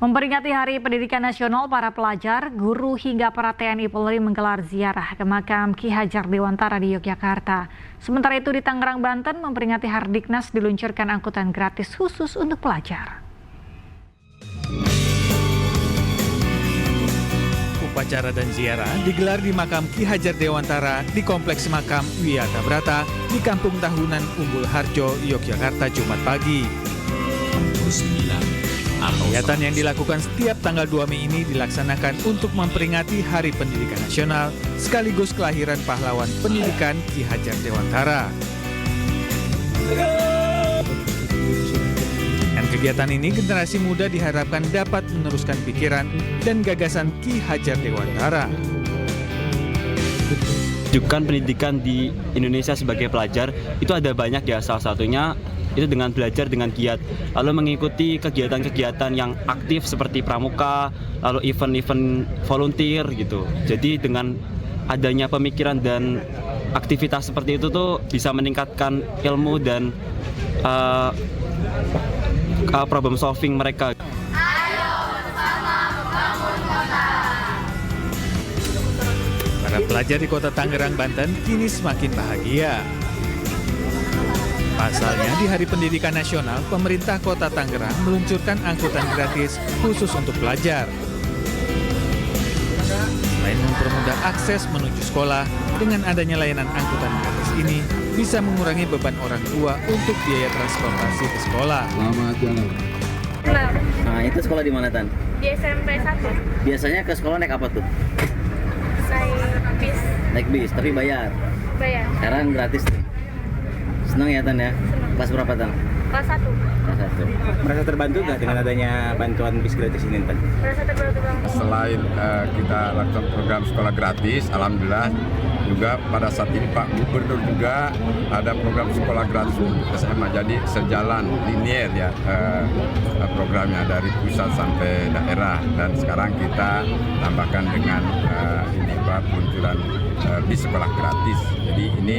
Memperingati Hari Pendidikan Nasional, para pelajar, guru hingga para TNI Polri menggelar ziarah ke makam Ki Hajar Dewantara di Yogyakarta. Sementara itu di Tangerang, Banten, memperingati Hardiknas diluncurkan angkutan gratis khusus untuk pelajar. Upacara dan ziarah digelar di makam Ki Hajar Dewantara di Kompleks Makam Wiyata Brata di Kampung Tahunan Umbul Harjo, Yogyakarta, Jumat pagi. Kegiatan yang dilakukan setiap tanggal 2 Mei ini dilaksanakan untuk memperingati Hari Pendidikan Nasional sekaligus kelahiran pahlawan pendidikan Ki Hajar Dewantara. Dengan kegiatan ini, generasi muda diharapkan dapat meneruskan pikiran dan gagasan Ki Hajar Dewantara. Rujukan pendidikan di Indonesia sebagai pelajar itu ada banyak ya, salah satunya itu dengan belajar dengan giat, lalu mengikuti kegiatan-kegiatan yang aktif seperti pramuka, lalu event-event volunteer gitu. Jadi dengan adanya pemikiran dan aktivitas seperti itu tuh bisa meningkatkan ilmu dan problem solving mereka. Ayo bersama membangun kota. Para pelajar di Kota Tangerang, Banten kini semakin bahagia. Pasalnya di Hari Pendidikan Nasional, pemerintah Kota Tangerang meluncurkan angkutan gratis khusus untuk pelajar. Selain mempermudah akses menuju sekolah, dengan adanya layanan angkutan gratis ini bisa mengurangi beban orang tua untuk biaya transportasi ke sekolah. Selamat jalan. Nah, itu sekolah di mana, Tan? Di SMP 1. Biasanya ke sekolah naik apa tuh? Naik bis. Naik bis, tapi bayar. Bayar. Sekarang gratis. Senang ya, Tan ya? Senang. Kelas berapa, Tan? Kelas 1. Kelas 1. Merasa terbantu nggak dengan adanya bantuan bis gratis ini, Tan? Merasa terbantu banget. Selain kita lakukan program sekolah gratis, alhamdulillah juga pada saat ini Pak Gubernur juga ada program sekolah gratis untuk SMA. Jadi sejalan linier ya programnya dari pusat sampai daerah, dan sekarang kita tambahkan dengan ini Pak peluncuran bis sekolah gratis. Jadi ini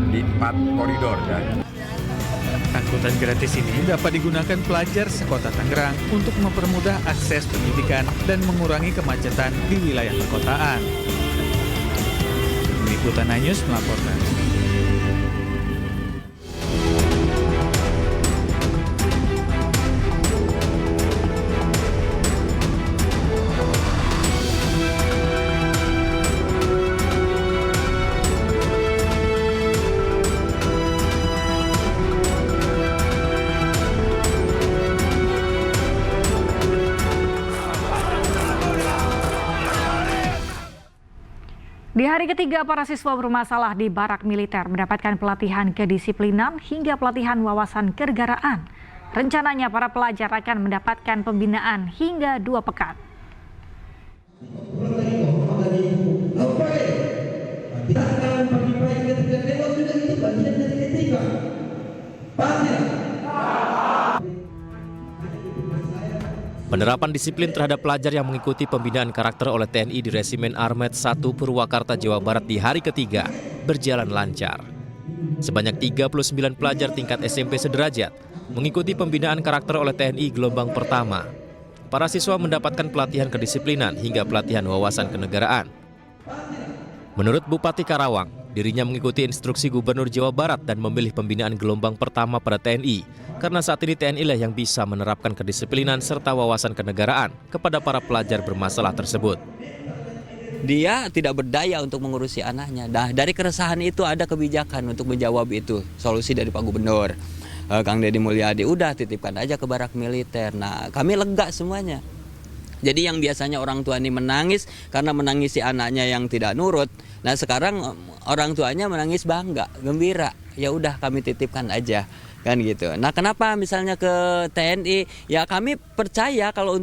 di 4 koridor ya. Angkutan gratis ini dapat digunakan pelajar sekota Tangerang untuk mempermudah akses pendidikan dan mengurangi kemacetan di wilayah perkotaan. Liputan News melaporkan. Di hari ketiga, para siswa bermasalah di barak militer mendapatkan pelatihan kedisiplinan hingga pelatihan wawasan kenegaraan. Rencananya para pelajar akan mendapatkan pembinaan hingga 2 pekan. Penerapan disiplin terhadap pelajar yang mengikuti pembinaan karakter oleh TNI di Resimen Armet 1 Purwakarta, Jawa Barat di hari ketiga berjalan lancar. Sebanyak 39 pelajar tingkat SMP sederajat mengikuti pembinaan karakter oleh TNI gelombang pertama. Para siswa mendapatkan pelatihan kedisiplinan hingga pelatihan wawasan kenegaraan. Menurut Bupati Karawang, dirinya mengikuti instruksi Gubernur Jawa Barat dan memilih pembinaan gelombang pertama pada TNI, karena saat ini TNI lah yang bisa menerapkan kedisiplinan serta wawasan kenegaraan kepada para pelajar bermasalah tersebut. Dia tidak berdaya untuk mengurusi anaknya. Nah, dari keresahan itu ada kebijakan untuk menjawab itu. Solusi dari Pak Gubernur, Kang Deddy Mulyadi, udah titipkan aja ke barak militer. Nah, kami lega semuanya. Jadi yang biasanya orang tua ini menangis karena menangisi anaknya yang tidak nurut. Nah, sekarang orang tuanya menangis bangga, gembira. Ya udah kami titipkan aja, kan gitu. Nah, kenapa misalnya ke TNI? Ya kami percaya kalau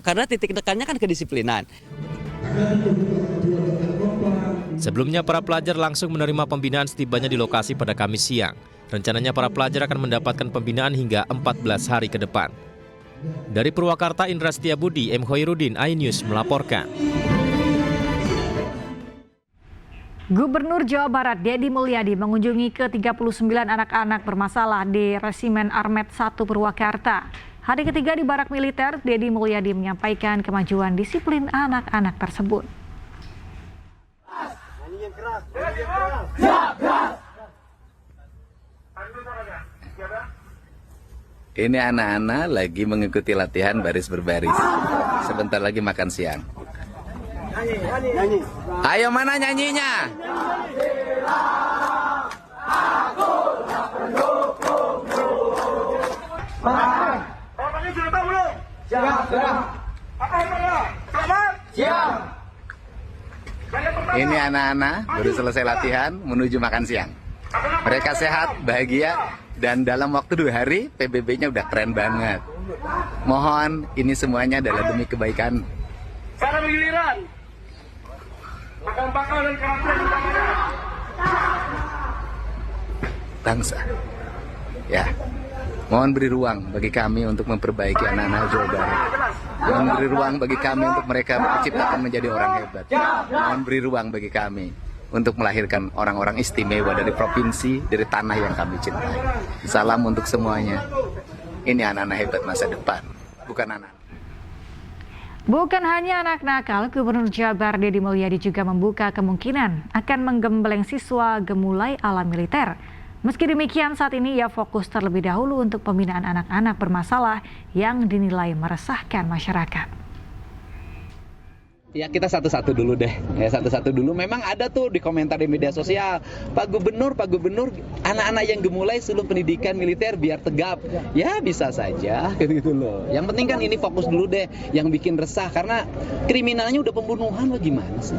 karena titik tekannya kan kedisiplinan. Sebelumnya para pelajar langsung menerima pembinaan setibanya di lokasi pada Kamis siang. Rencananya para pelajar akan mendapatkan pembinaan hingga 14 hari ke depan. Dari Purwakarta, Indra Setiabudi, M. Hoirudin, iNews melaporkan. Gubernur Jawa Barat Deddy Mulyadi mengunjungi ke-39 anak-anak bermasalah di Resimen Armet 1 Purwakarta. Hari ketiga di Barak Militer, Deddy Mulyadi menyampaikan kemajuan disiplin anak-anak tersebut. Ini anak-anak lagi mengikuti latihan baris berbaris. Sebentar lagi makan siang. Ayo, mana nyanyinya? Ini anak-anak baru selesai latihan menuju makan siang. Mereka sehat, bahagia, dan dalam waktu 2 hari PBB-nya udah keren banget. Mohon ini semuanya adalah demi kebaikan Cara bergiliran. Bakal dan karakter utamanya. bangsa. Ya, mohon beri ruang bagi kami untuk memperbaiki anak-anak Jawa Barat. Mohon beri ruang bagi kami untuk mereka menciptakan menjadi orang hebat. Mohon beri ruang bagi kami untuk melahirkan orang-orang istimewa dari provinsi, dari tanah yang kami cintai. Salam untuk semuanya. Ini anak-anak hebat masa depan, bukan anak. Bukan hanya anak nakal, Gubernur Jabar Deddy Mulyadi juga membuka kemungkinan akan menggembleng siswa gemulai ala militer. Meski demikian, saat ini ia fokus terlebih dahulu untuk pembinaan anak-anak bermasalah yang dinilai meresahkan masyarakat. Ya, kita satu-satu dulu deh. Ya, satu-satu dulu. Memang ada tuh di komentar di media sosial, Pak Gubernur, anak-anak yang gemulai suruh pendidikan militer biar tegap. Ya, bisa saja gitu loh. Yang penting kan ini fokus dulu deh, yang bikin resah karena kriminalnya udah pembunuhan, gimana sih?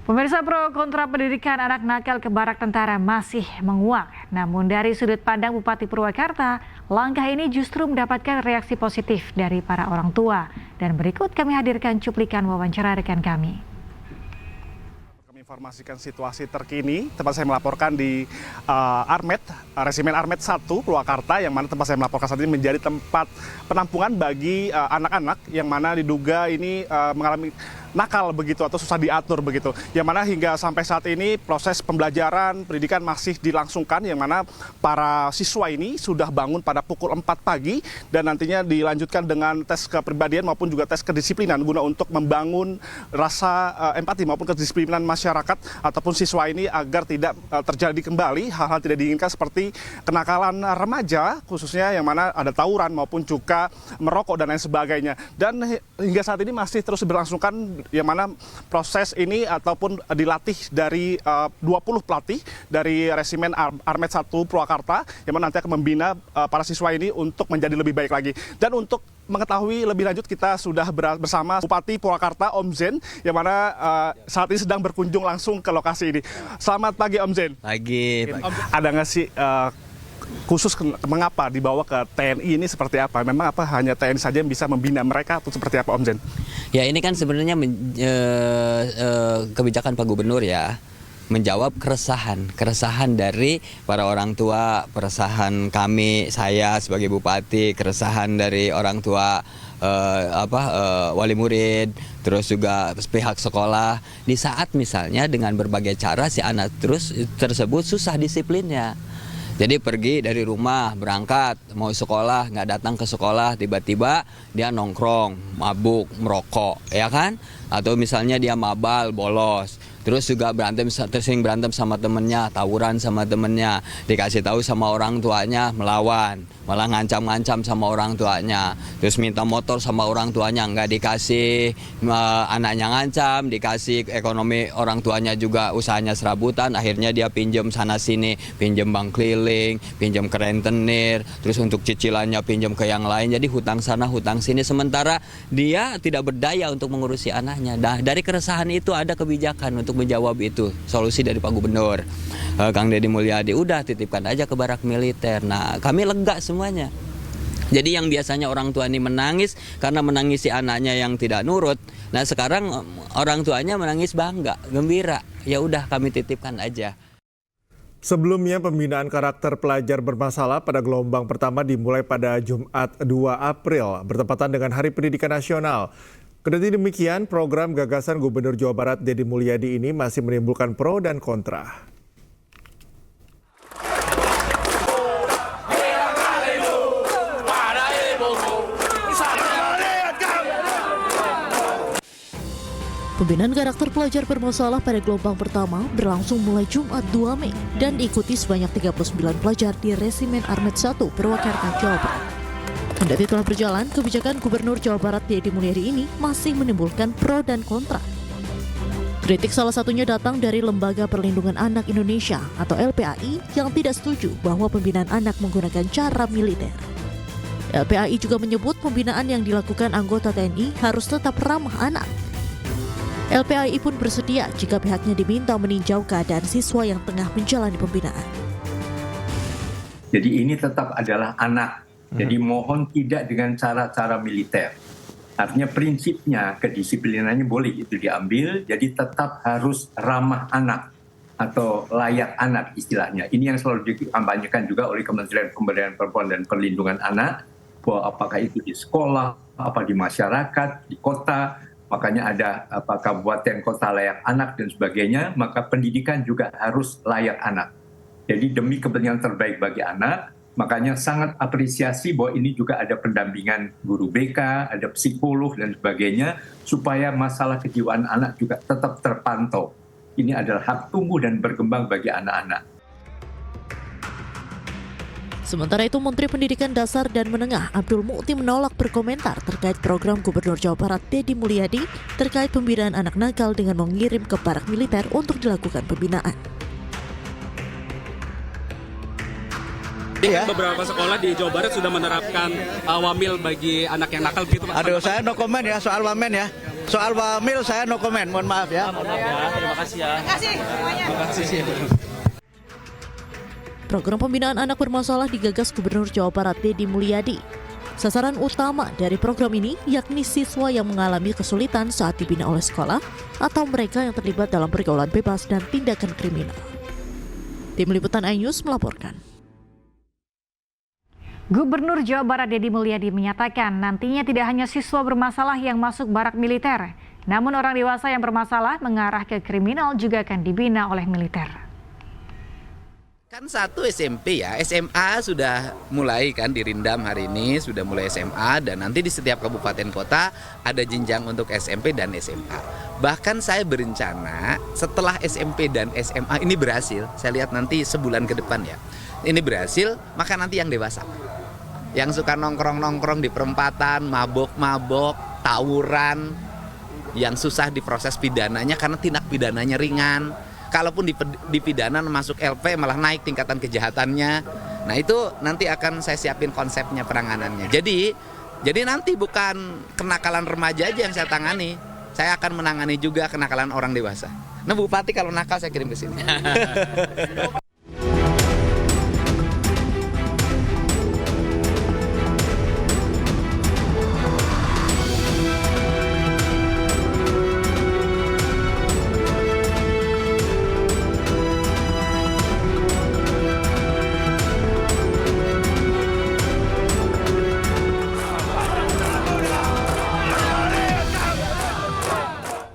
Pemirsa, pro kontra pendidikan anak nakal ke barak tentara masih menguak. Namun dari sudut pandang Bupati Purwakarta, langkah ini justru mendapatkan reaksi positif dari para orang tua. Dan berikut kami hadirkan cuplikan wawancara rekan kami. Kami informasikan situasi terkini, tempat saya melaporkan di Resimen Armet 1 Purwakarta, yang mana tempat saya melaporkan saat ini menjadi tempat penampungan bagi anak-anak yang mana diduga ini mengalami nakal begitu atau susah diatur begitu. Yang mana hingga sampai saat ini proses pembelajaran pendidikan masih dilangsungkan, yang mana para siswa ini sudah bangun pada pukul 4 pagi dan nantinya dilanjutkan dengan tes kepribadian maupun juga tes kedisiplinan guna untuk membangun rasa empati maupun kedisiplinan masyarakat ataupun siswa ini agar tidak terjadi kembali hal-hal tidak diinginkan seperti kenakalan remaja, khususnya yang mana ada tawuran maupun juga merokok dan lain sebagainya. Dan hingga saat ini masih terus berlangsungkan, yang mana proses ini ataupun dilatih dari 20 pelatih dari Resimen Armet 1 Purwakarta, yang mana nanti akan membina para siswa ini untuk menjadi lebih baik lagi. Dan untuk mengetahui lebih lanjut, kita sudah bersama Bupati Purwakarta, Om Zen, yang mana saat ini sedang berkunjung langsung ke lokasi ini. Selamat pagi, Om Zen. Pagi. Ada nggak sih khusus mengapa dibawa ke TNI ini seperti apa? Memang apa hanya TNI saja yang bisa membina mereka atau seperti apa, Om Zen? Ya, ini kan sebenarnya kebijakan Pak Gubernur ya, menjawab keresahan dari para orang tua, keresahan kami, saya sebagai bupati, keresahan dari orang tua, wali murid, terus juga pihak sekolah. Di saat misalnya dengan berbagai cara si anak tersebut susah disiplinnya. Jadi pergi dari rumah, berangkat, mau sekolah, nggak datang ke sekolah, tiba-tiba dia nongkrong, mabuk, merokok, ya kan? Atau misalnya dia mabal, bolos. Terus juga sering berantem sama temennya, tawuran sama temennya, dikasih tahu sama orang tuanya, melawan, malah ngancam-ngancam sama orang tuanya. Terus minta motor sama orang tuanya, nggak dikasih, anaknya ngancam, dikasih ekonomi orang tuanya juga usahanya serabutan, akhirnya dia pinjam sana-sini, pinjam bank keliling, pinjam ke rentenir, terus untuk cicilannya pinjam ke yang lain, jadi hutang sana, hutang sini, sementara dia tidak berdaya untuk mengurusi anaknya. Nah, dari keresahan itu ada kebijakan untuk menjawab itu, solusi dari Pak Gubernur Kang Deddy Mulyadi, udah titipkan aja ke barak militer. Nah, kami lega semuanya. Jadi yang biasanya orang tua ini menangis karena menangisi anaknya yang tidak nurut, nah sekarang orang tuanya menangis bangga, gembira. Ya udah, kami titipkan aja. Sebelumnya, pembinaan karakter pelajar bermasalah pada gelombang pertama dimulai pada Jumat 2 April bertepatan dengan Hari Pendidikan Nasional. Kendati demikian, program gagasan Gubernur Jawa Barat Deddy Mulyadi ini masih menimbulkan pro dan kontra. Pembinaan karakter pelajar bermasalah pada gelombang pertama berlangsung mulai Jumat 2 Mei dan diikuti sebanyak 39 pelajar di Resimen Armet 1 Purwakarta, Jawa Barat. Kendati telah berjalan, kebijakan Gubernur Jawa Barat Deddy Mulyadi ini masih menimbulkan pro dan kontra. Kritik salah satunya datang dari Lembaga Perlindungan Anak Indonesia atau LPAI yang tidak setuju bahwa pembinaan anak menggunakan cara militer. LPAI juga menyebut pembinaan yang dilakukan anggota TNI harus tetap ramah anak. LPAI pun bersedia jika pihaknya diminta meninjau keadaan siswa yang tengah menjalani pembinaan. Jadi ini tetap adalah anak. Jadi mohon tidak dengan cara-cara militer. Artinya prinsipnya kedisiplinannya boleh itu diambil, jadi tetap harus ramah anak atau layak anak istilahnya. Ini yang selalu dikampanyekan juga oleh Kementerian Pemberdayaan Perempuan dan Perlindungan Anak, bahwa apakah itu di sekolah, apa di masyarakat, di kota, makanya ada kabupaten kota layak anak dan sebagainya, maka pendidikan juga harus layak anak. Jadi demi kepentingan terbaik bagi anak, makanya sangat apresiasi bahwa ini juga ada pendampingan guru BK, ada psikolog dan sebagainya, supaya masalah kejiwaan anak juga tetap terpantau. Ini adalah hak tumbuh dan berkembang bagi anak-anak. Sementara itu, Menteri Pendidikan Dasar dan Menengah Abdul Mukti menolak berkomentar terkait program Gubernur Jawa Barat Deddy Mulyadi terkait pembinaan anak nakal dengan mengirim ke barak militer untuk dilakukan pembinaan. Ya. Beberapa sekolah di Jawa Barat sudah menerapkan wamil bagi anak yang nakal gitu, Pak. Aduh, saya no comment ya soal wamen ya. Soal wamil saya no comment, mohon maaf ya. Terima kasih ya. Terima kasih. Program pembinaan anak bermasalah digagas Gubernur Jawa Barat Deddy Mulyadi. Sasaran utama dari program ini yakni siswa yang mengalami kesulitan saat dibina oleh sekolah atau mereka yang terlibat dalam pergaulan bebas dan tindakan kriminal. Tim Liputan iNews melaporkan. Gubernur Jawa Barat Deddy Mulyadi menyatakan nantinya tidak hanya siswa bermasalah yang masuk barak militer, namun orang dewasa yang bermasalah mengarah ke kriminal juga akan dibina oleh militer. Kan satu SMP ya, SMA sudah mulai kan dirindam hari ini, sudah mulai SMA dan nanti di setiap kabupaten kota ada jenjang untuk SMP dan SMA. Bahkan saya berencana setelah SMP dan SMA ini berhasil, saya lihat nanti sebulan ke depan ya, ini berhasil, maka nanti yang dewasa. Yang suka nongkrong-nongkrong di perempatan, mabok-mabok, tawuran, yang susah diproses pidananya karena tindak pidananya ringan. Kalaupun dipidana masuk LP malah naik tingkatan kejahatannya. Nah itu nanti akan saya siapin konsepnya penanganannya. Jadi nanti bukan kenakalan remaja aja yang saya tangani. Saya akan menangani juga kenakalan orang dewasa. Nah Bupati kalau nakal saya kirim ke sini.